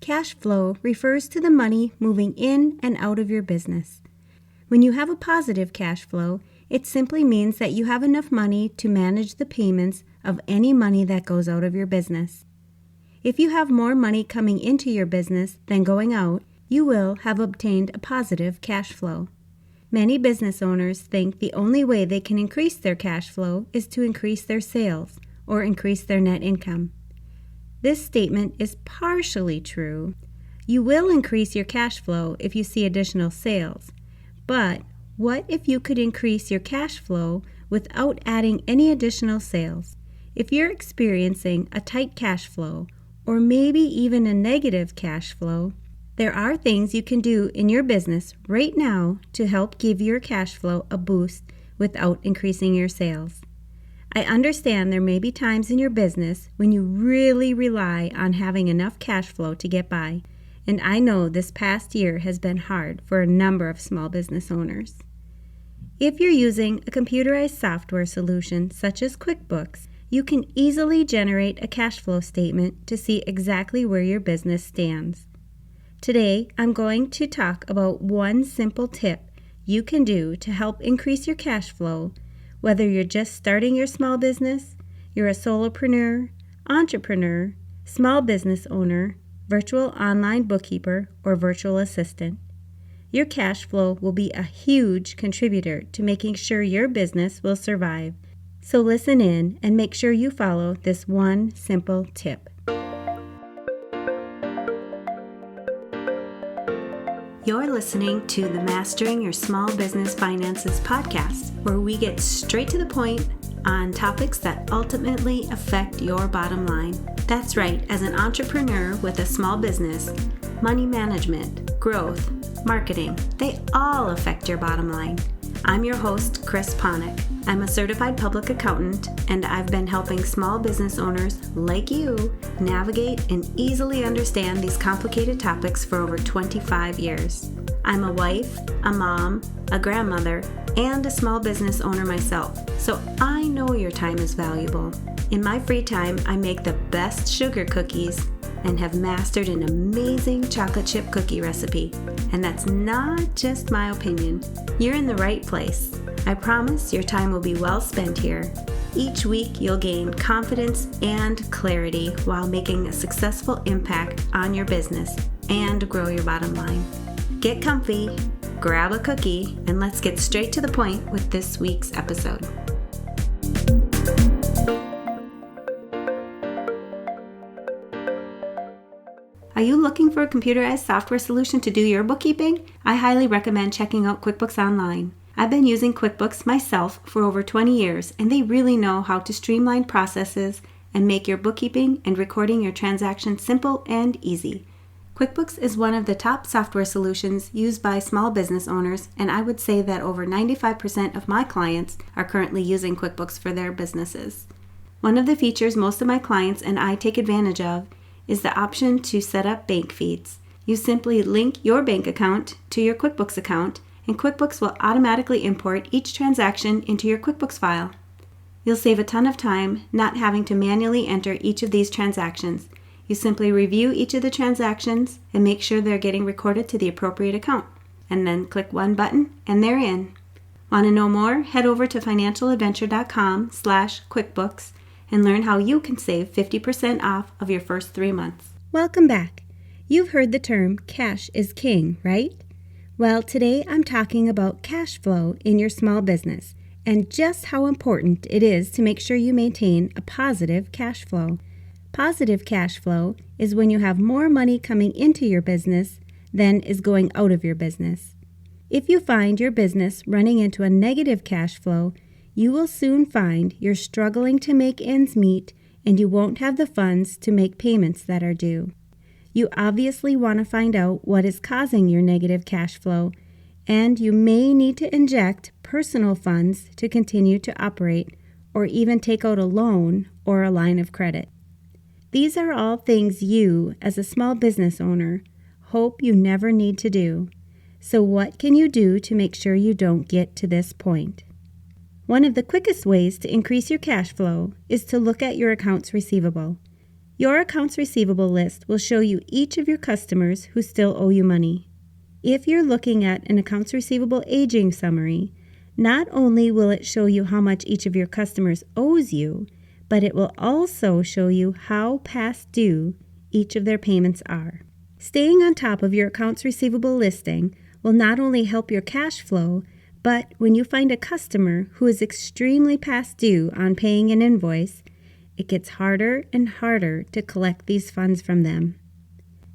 Cash flow refers to the money moving in and out of your business. When you have a positive cash flow, it simply means that you have enough money to manage the payments of any money that goes out of your business. If you have more money coming into your business than going out, you will have obtained a positive cash flow. Many business owners think the only way they can increase their cash flow is to increase their sales or increase their net income. This statement is partially true. You will increase your cash flow if you see additional sales. But what if you could increase your cash flow without adding any additional sales? If you're experiencing a tight cash flow, or maybe even a negative cash flow, there are things you can do in your business right now to help give your cash flow a boost without increasing your sales. I understand there may be times in your business when you really rely on having enough cash flow to get by, and I know this past year has been hard for a number of small business owners. If you're using a computerized software solution such as QuickBooks, you can easily generate a cash flow statement to see exactly where your business stands. Today, I'm going to talk about one simple tip you can do to help increase your cash flow, whether you're just starting your small business, you're a solopreneur, entrepreneur, small business owner, virtual online bookkeeper, or virtual assistant. Your cash flow will be a huge contributor to making sure your business will survive. So listen in and make sure you follow this one simple tip. You're listening to the Mastering Your Small Business Finances podcast, where we get straight to the point on topics that ultimately affect your bottom line. That's right, as an entrepreneur with a small business, money management, growth, marketing, they all affect your bottom line. I'm your host, Chris Ponick. I'm a certified public accountant, and I've been helping small business owners like you navigate and easily understand these complicated topics for over 25 years. I'm a wife, a mom, a grandmother, and a small business owner myself, so I know your time is valuable. In my free time, I make the best sugar cookies and have mastered an amazing chocolate chip cookie recipe. And that's not just my opinion. You're in the right place. I promise your time will be well spent here. Each week you'll gain confidence and clarity while making a successful impact on your business and grow your bottom line. Get comfy, grab a cookie, and let's get straight to the point with this week's episode. Are you looking for a computerized software solution to do your bookkeeping? I highly recommend checking out QuickBooks Online. I've been using QuickBooks myself for over 20 years, and they really know how to streamline processes and make your bookkeeping and recording your transactions simple and easy. QuickBooks is one of the top software solutions used by small business owners, and I would say that over 95% of my clients are currently using QuickBooks for their businesses. One of the features most of my clients and I take advantage of is the option to set up bank feeds. You simply link your bank account to your QuickBooks account, and QuickBooks will automatically import each transaction into your QuickBooks file. You'll save a ton of time not having to manually enter each of these transactions. You simply review each of the transactions and make sure they're getting recorded to the appropriate account, and then click one button and they're in. Want to know more? Head over to financialadventure.com/QuickBooks and learn how you can save 50% off of your first 3 months. Welcome back. You've heard the term cash is king, right? Well, today I'm talking about cash flow in your small business and just how important it is to make sure you maintain a positive cash flow. Positive cash flow is when you have more money coming into your business than is going out of your business. If you find your business running into a negative cash flow, you will soon find you're struggling to make ends meet and you won't have the funds to make payments that are due. You obviously want to find out what is causing your negative cash flow, and you may need to inject personal funds to continue to operate or even take out a loan or a line of credit. These are all things you, as a small business owner, hope you never need to do. So what can you do to make sure you don't get to this point? One of the quickest ways to increase your cash flow is to look at your accounts receivable. Your accounts receivable list will show you each of your customers who still owe you money. If you're looking at an accounts receivable aging summary, not only will it show you how much each of your customers owes you, but it will also show you how past due each of their payments are. Staying on top of your accounts receivable listing will not only help your cash flow, but when you find a customer who is extremely past due on paying an invoice, it gets harder and harder to collect these funds from them.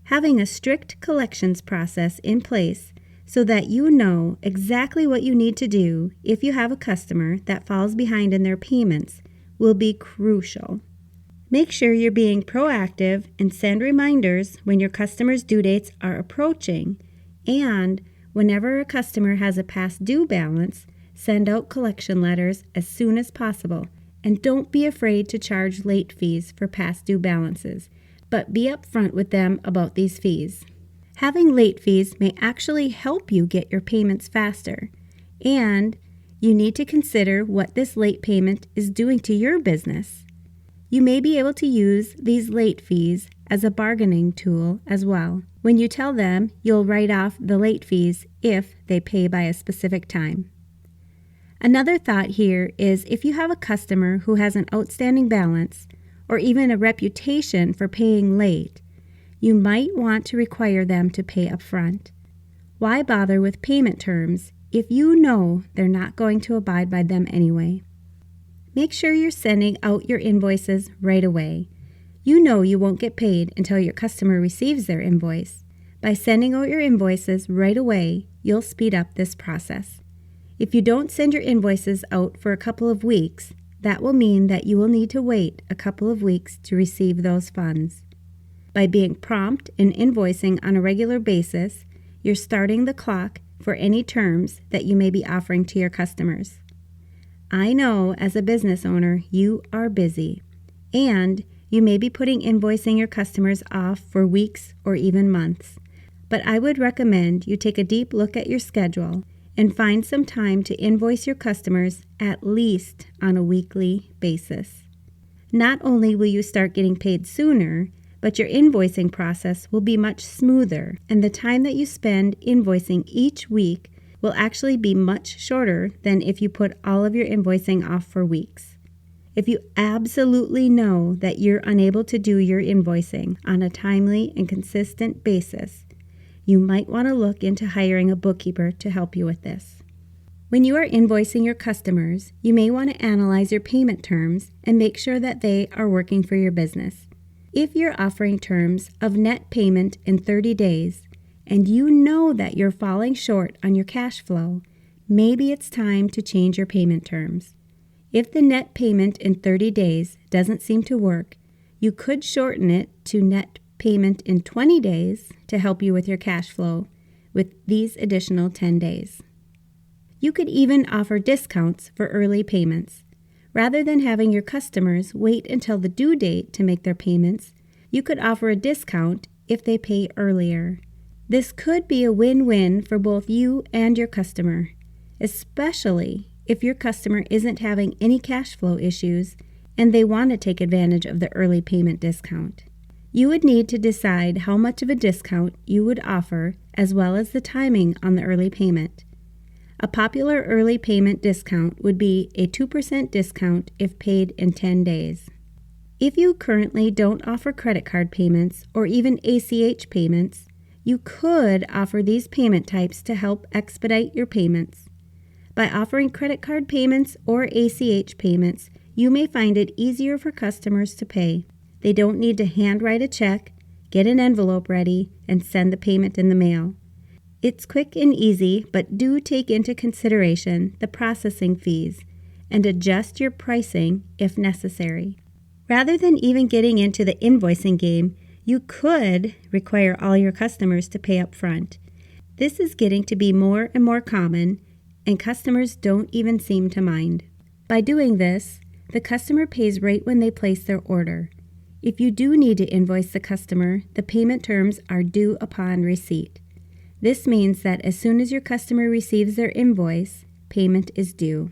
Having a strict collections process in place so that you know exactly what you need to do if you have a customer that falls behind in their payments will be crucial. Make sure you're being proactive and send reminders when your customers' due dates are approaching, and whenever a customer has a past due balance, send out collection letters as soon as possible. And don't be afraid to charge late fees for past due balances, but be upfront with them about these fees. Having late fees may actually help you get your payments faster, and you need to consider what this late payment is doing to your business. You may be able to use these late fees as a bargaining tool as well. When you tell them you'll write off the late fees if they pay by a specific time. Another thought here is if you have a customer who has an outstanding balance or even a reputation for paying late, you might want to require them to pay up front. Why bother with payment terms if you know they're not going to abide by them anyway? Make sure you're sending out your invoices right away. You know you won't get paid until your customer receives their invoice. By sending out your invoices right away, you'll speed up this process. If you don't send your invoices out for a couple of weeks, that will mean that you will need to wait a couple of weeks to receive those funds. By being prompt in invoicing on a regular basis, you're starting the clock for any terms that you may be offering to your customers. I know as a business owner, you are busy, and you may be putting invoicing your customers off for weeks or even months. But I would recommend you take a deep look at your schedule and find some time to invoice your customers at least on a weekly basis. Not only will you start getting paid sooner, but your invoicing process will be much smoother, and the time that you spend invoicing each week will actually be much shorter than if you put all of your invoicing off for weeks. If you absolutely know that you're unable to do your invoicing on a timely and consistent basis, you might want to look into hiring a bookkeeper to help you with this. When you are invoicing your customers, you may want to analyze your payment terms and make sure that they are working for your business. If you're offering terms of net payment in 30 days and you know that you're falling short on your cash flow, maybe it's time to change your payment terms. If the net payment in 30 days doesn't seem to work, you could shorten it to net payment in 20 days to help you with your cash flow with these additional 10 days. You could even offer discounts for early payments. Rather than having your customers wait until the due date to make their payments, you could offer a discount if they pay earlier. This could be a win-win for both you and your customer, especially if your customer isn't having any cash flow issues and they want to take advantage of the early payment discount. You would need to decide how much of a discount you would offer as well as the timing on the early payment. A popular early payment discount would be a 2% discount if paid in 10 days. If you currently don't offer credit card payments or even ACH payments, you could offer these payment types to help expedite your payments. By offering credit card payments or ACH payments, you may find it easier for customers to pay. They don't need to handwrite a check, get an envelope ready, and send the payment in the mail. It's quick and easy, but do take into consideration the processing fees and adjust your pricing if necessary. Rather than even getting into the invoicing game, you could require all your customers to pay up front. This is getting to be more and more common, and customers don't even seem to mind. By doing this, the customer pays right when they place their order. If you do need to invoice the customer, the payment terms are due upon receipt. This means that as soon as your customer receives their invoice, payment is due.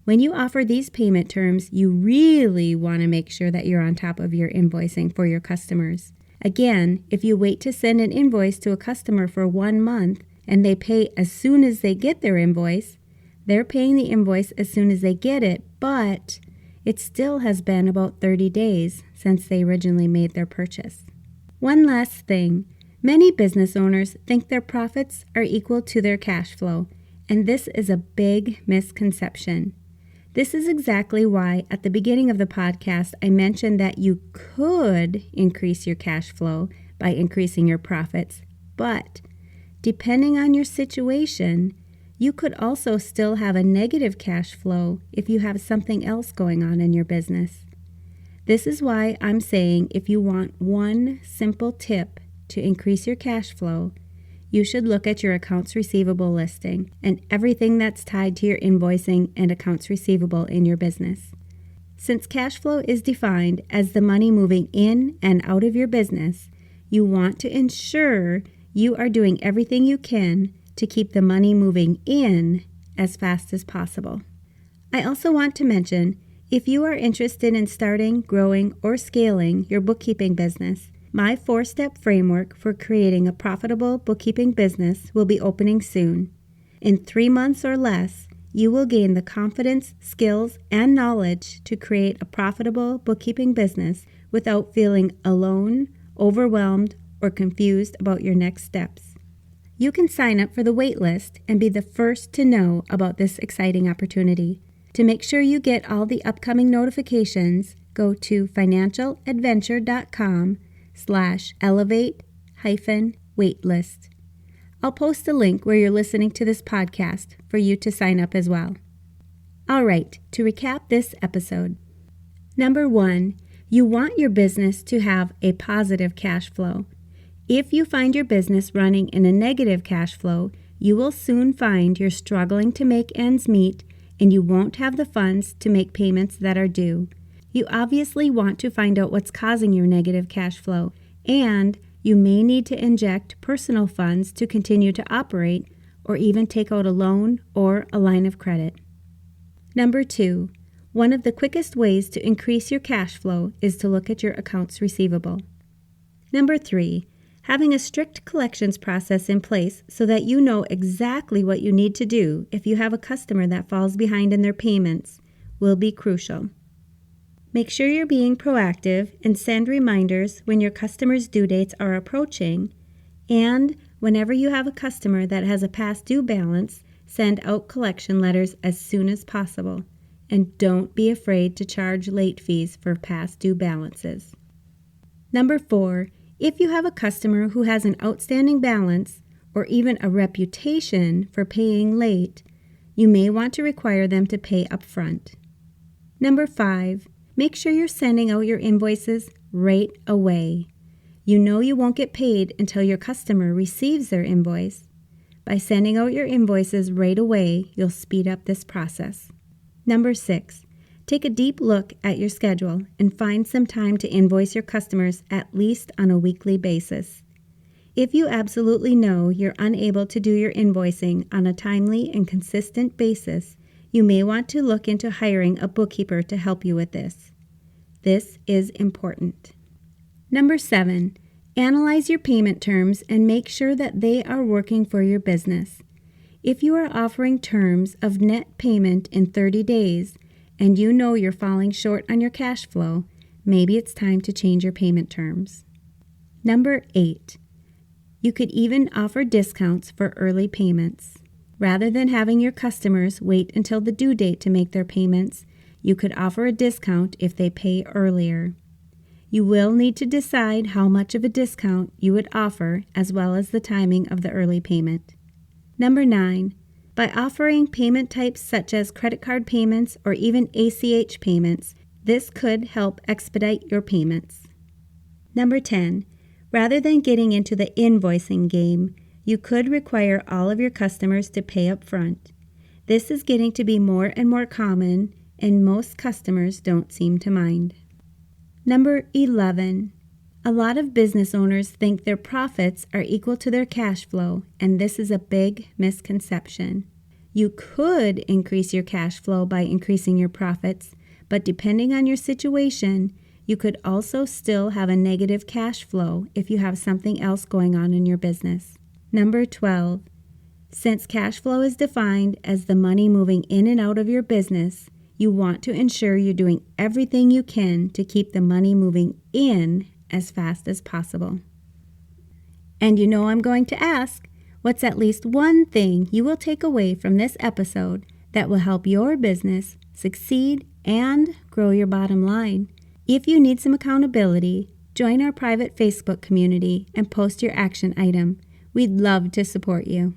When you offer these payment terms, you really want to make sure that you're on top of your invoicing for your customers. Again, if you wait to send an invoice to a customer for 1 month and they pay as soon as they get their invoice, they're paying the invoice as soon as they get it, but it still has been about 30 days since they originally made their purchase. One last thing, many business owners think their profits are equal to their cash flow, and this is a big misconception. This is exactly why at the beginning of the podcast I mentioned that you could increase your cash flow by increasing your profits, but depending on your situation, you could also still have a negative cash flow if you have something else going on in your business. This is why I'm saying if you want one simple tip to increase your cash flow, you should look at your accounts receivable listing and everything that's tied to your invoicing and accounts receivable in your business. Since cash flow is defined as the money moving in and out of your business, you want to ensure you are doing everything you can to keep the money moving in as fast as possible. I also want to mention, if you are interested in starting, growing, or scaling your bookkeeping business, my 4-step framework for creating a profitable bookkeeping business will be opening soon. In 3 months or less, you will gain the confidence, skills, and knowledge to create a profitable bookkeeping business without feeling alone, overwhelmed, or confused about your next steps. You can sign up for the wait list and be the first to know about this exciting opportunity. To make sure you get all the upcoming notifications, go to financialadventure.com/elevate-waitlist. I'll post a link where you're listening to this podcast for you to sign up as well. All right, to recap this episode. Number 1, you want your business to have a positive cash flow. If you find your business running in a negative cash flow, you will soon find you're struggling to make ends meet and you won't have the funds to make payments that are due. You obviously want to find out what's causing your negative cash flow, and you may need to inject personal funds to continue to operate or even take out a loan or a line of credit. Number 2, one of the quickest ways to increase your cash flow is to look at your accounts receivable. Number 3, having a strict collections process in place so that you know exactly what you need to do if you have a customer that falls behind in their payments will be crucial. Make sure you're being proactive and send reminders when your customers' due dates are approaching, and whenever you have a customer that has a past due balance, send out collection letters as soon as possible, and don't be afraid to charge late fees for past due balances. Number 4, if you have a customer who has an outstanding balance or even a reputation for paying late, you may want to require them to pay upfront. Number 5, make sure you're sending out your invoices right away. You know you won't get paid until your customer receives their invoice. By sending out your invoices right away, you'll speed up this process. Number 6, take a deep look at your schedule and find some time to invoice your customers at least on a weekly basis. If you absolutely know you're unable to do your invoicing on a timely and consistent basis, you may want to look into hiring a bookkeeper to help you with this. This is important. Number 7, analyze your payment terms and make sure that they are working for your business. If you are offering terms of net payment in 30 days and you know you're falling short on your cash flow, maybe it's time to change your payment terms. Number 8, you could even offer discounts for early payments. Rather than having your customers wait until the due date to make their payments, you could offer a discount if they pay earlier. You will need to decide how much of a discount you would offer as well as the timing of the early payment. Number 9, by offering payment types such as credit card payments or even ACH payments, this could help expedite your payments. Number 10, rather than getting into the invoicing game, you could require all of your customers to pay up front. This is getting to be more and more common, and most customers don't seem to mind. Number 11, a lot of business owners think their profits are equal to their cash flow, and this is a big misconception. You could increase your cash flow by increasing your profits, but depending on your situation, you could also still have a negative cash flow if you have something else going on in your business. Number 12. Since cash flow is defined as the money moving in and out of your business, you want to ensure you're doing everything you can to keep the money moving in as fast as possible. And you know I'm going to ask, what's at least one thing you will take away from this episode that will help your business succeed and grow your bottom line? If you need some accountability, join our private Facebook community and post your action item. We'd love to support you.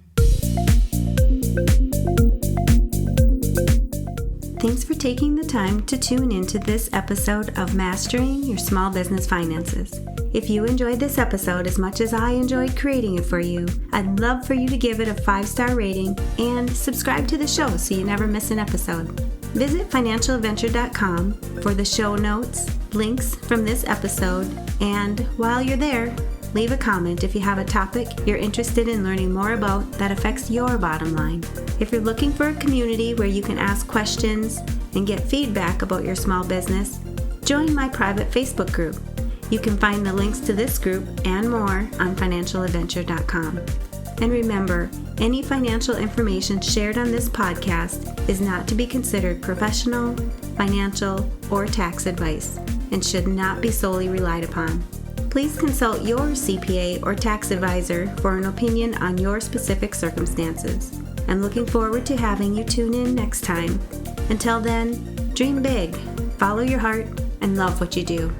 Thanks for taking the time to tune into this episode of Mastering Your Small Business Finances. If you enjoyed this episode as much as I enjoyed creating it for you, I'd love for you to give it a 5-star rating and subscribe to the show so you never miss an episode. Visit financialadventure.com for the show notes, links from this episode, and while you're there, leave a comment if you have a topic you're interested in learning more about that affects your bottom line. If you're looking for a community where you can ask questions and get feedback about your small business, join my private Facebook group. You can find the links to this group and more on financialadventure.com. And remember, any financial information shared on this podcast is not to be considered professional, financial, or tax advice and should not be solely relied upon. Please consult your CPA or tax advisor for an opinion on your specific circumstances. I'm looking forward to having you tune in next time. Until then, dream big, follow your heart, and love what you do.